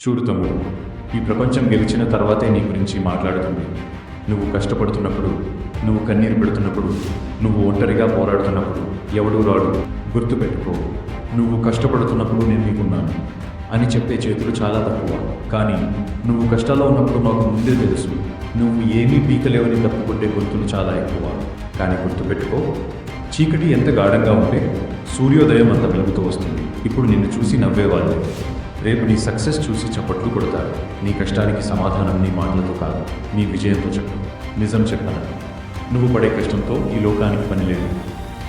చూడు తమ్ముడు, ఈ ప్రపంచం గెలిచిన తర్వాతే నీ గురించి మాట్లాడుతుంది. నువ్వు కష్టపడుతున్నప్పుడు, నువ్వు కన్నీరు పెడుతున్నప్పుడు, నువ్వు ఒంటరిగా పోరాడుతున్నప్పుడు ఎవడూ రాడు. గుర్తుపెట్టుకో, నువ్వు కష్టపడుతున్నప్పుడు నేను నీకున్నాను అని చెప్పే చేతులు చాలా తక్కువ. కానీ నువ్వు కష్టాల్లో ఉన్నప్పుడు నాకు ముందే తెలుసు నువ్వు ఏమీ పీకలేవని తప్పుకొట్టే గొంతులు చాలా ఎక్కువ. కానీ గుర్తుపెట్టుకో, చీకటి ఎంత గాఢంగా ఉంటే సూర్యోదయం అంత వెలుగుతూ వస్తుంది. ఇప్పుడు నిన్ను చూసి నవ్వేవాళ్ళు రేపు నీ సక్సెస్ చూసి చప్పట్లు కొడతారు. నీ కష్టానికి సమాధానం నీ మాటలతో కాదు, నీ విజయంతో చెప్పు. నిజం చెప్పాను, నువ్వు పడే కష్టంతో ఈ లోకానికి పని లేదు.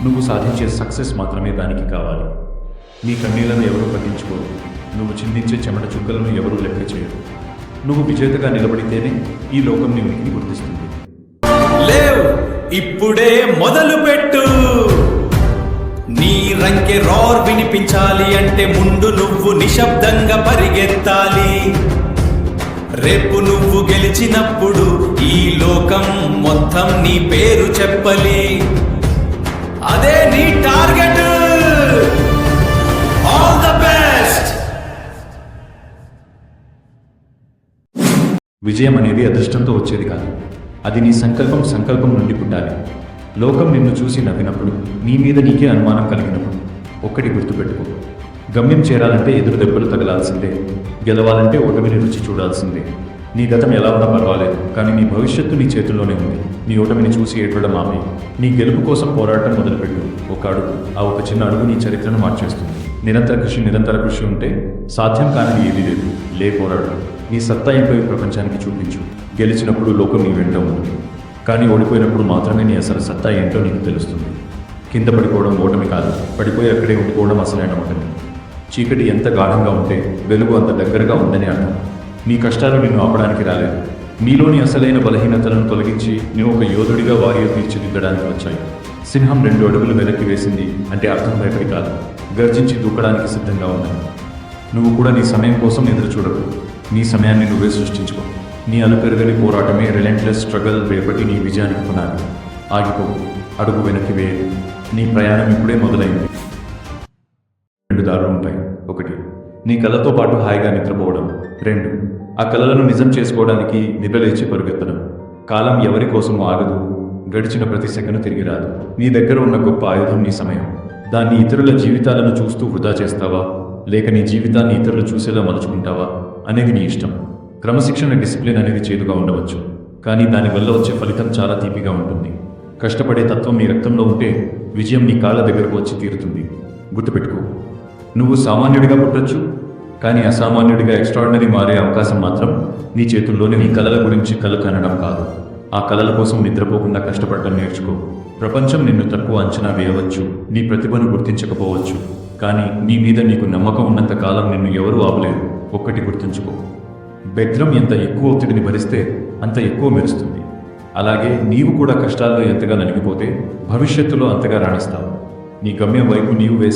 నువ్వు సాధించే సక్సెస్ మాత్రమే దానికి కావాలి. నీ కన్నీళ్లను ఎవరూ పట్టించుకోరు, నువ్వు చిందించే చెమట చుక్కలను ఎవరూ లెక్క చేయరు. నువ్వు విజేతగా నిలబడితేనే ఈ లోకం నీ ఉనికిని గుర్తిస్తుంది. లేవ్, ఇప్పుడే మొదలు పెట్టు. నీ రంకె రోర్ వినిపించాలి అంటే ముందు నువ్వు నిశ్శబ్దంగా పరిగెత్తాలి. రేపు నువ్వు గెలిచినప్పుడు ఈ లోకం మొత్తం నీ పేరు చెప్పాలి. అదే నీ టార్గెట్. All the best. విజయం అనేది అదృష్టంతో వచ్చేది కాదు, అది నీ సంకల్పం నుండి పుట్టాలి. లోకం నిన్ను చూసి నవ్వినప్పుడు, నీ మీద నీకే అనుమానం కలిగినప్పుడు ఒక్కటి గుర్తుపెట్టుకో, గమ్యం చేరాలంటే ఎదురు దెబ్బలు తగలాల్సిందే, గెలవాలంటే ఓటమిని రుచి చూడాల్సిందే. నీ గతం ఎలా ఉన్నా పర్వాలేదు, కానీ నీ భవిష్యత్తు నీ చేతుల్లోనే ఉంది. నీ ఓటమిని చూసి ఏడవడం ఆపి నీ గెలుపు కోసం పోరాటం మొదలుపెట్టు. ఒక అడుగు, ఆ ఒక చిన్న అడుగు నీ చరిత్రను మార్చేస్తుంది. నిరంతర కృషి ఉంటే సాధ్యం కానిది ఏదీ లేదు. పోరాడు, నీ సత్తా ఏంటో ఈ ప్రపంచానికి చూపించు. గెలిచినప్పుడు లోకం నీ వెంట ఉంటుంది, కానీ ఓడిపోయినప్పుడు మాత్రమే నీ అసలు సత్తా ఏంటో నీకు తెలుస్తుంది. కింద పడిపోవడం ఓటమి కాదు, పడిపోయి అక్కడే ఉండిపోవడం అసలైన ఓటమి. చీకటి ఎంత గాఢంగా ఉంటే వెలుగు అంత దగ్గరగా ఉందని అర్థం. నీ కష్టాలు నిన్ను ఆపడానికి రాలేదు, నీలోని అసలైన బలహీనతలను తొలగించి నువ్వు ఒక యోధుడిగా వారియర్ తీర్చిదిద్దడానికి వచ్చాయి. సింహం 2 అడుగులు వెనక్కి వేసింది అంటే అర్థం భయపడి కాదు, గర్జించి దూకడానికి సిద్ధంగా ఉన్నాను. నువ్వు కూడా నీ సమయం కోసం ఎదురు చూడకు, నీ సమయాన్ని నువ్వే సృష్టించుకో. నీ అలుపెరగని పోరాటమే రిలెంట్లెస్ స్ట్రగల్ రేపటి నీ విజయానికి పునాది. ఆగిపోవు, అడుగు వెనక్కి వేయదు, నీ ప్రయాణం ఇప్పుడే మొదలైంది. 2 దారులు ఉంటాయి. 1, నీ కళతో పాటు హాయిగా నిద్రపోవడం. 2, ఆ కళలను నిజం చేసుకోవడానికి నిద్రలేచి పరుగెత్తడం. కాలం ఎవరి కోసం ఆగదు, గడిచిన ప్రతి సెకను తిరిగి రాదు. నీ దగ్గర ఉన్న గొప్ప ఆయుధం నీ సమయం. దాన్ని ఇతరుల జీవితాలను చూస్తూ వృధా చేస్తావా, లేక నీ జీవితాన్ని ఇతరులు చూసేలా మలుచుకుంటావా అనేది నీ ఇష్టం. క్రమశిక్షణ, డిసిప్లిన్ అనేది చేదుగా ఉండవచ్చు, కానీ దానివల్ల వచ్చే ఫలితం చాలా తీపిగా ఉంటుంది. కష్టపడే తత్వం నీ రక్తంలో ఉంటే విజయం నీ కాళ్ళ దగ్గరకు వచ్చి తీరుతుంది. గుర్తుపెట్టుకో, నువ్వు సామాన్యుడిగా పుట్టొచ్చు, కానీ అసామాన్యుడిగా ఎక్స్ట్రాడినరీ మారే అవకాశం మాత్రం నీ చేతుల్లోనే. నీ కలల గురించి కల కనడం కాదు, ఆ కలల కోసం నిద్రపోకుండా కష్టపడటం నేర్చుకో. ప్రపంచం నిన్ను తక్కువ అంచనా వేయవచ్చు, నీ ప్రతిభను గుర్తించకపోవచ్చు, కానీ నీ మీద నీకు నమ్మకం ఉన్నంత కాలం నిన్ను ఎవరూ ఆపలేరు. ఒక్కటి గుర్తుంచుకో, బెద్రం ఎంత ఎక్కువ ఒత్తిడిని భరిస్తే అంత ఎక్కువ మెరుస్తుంది. అలాగే నీవు కూడా కష్టాల్లో ఎంతగా నలిగిపోతే భవిష్యత్తులో అంతగా రాణిస్తావు. నీ గమ్యం వైపు నీవు వేసే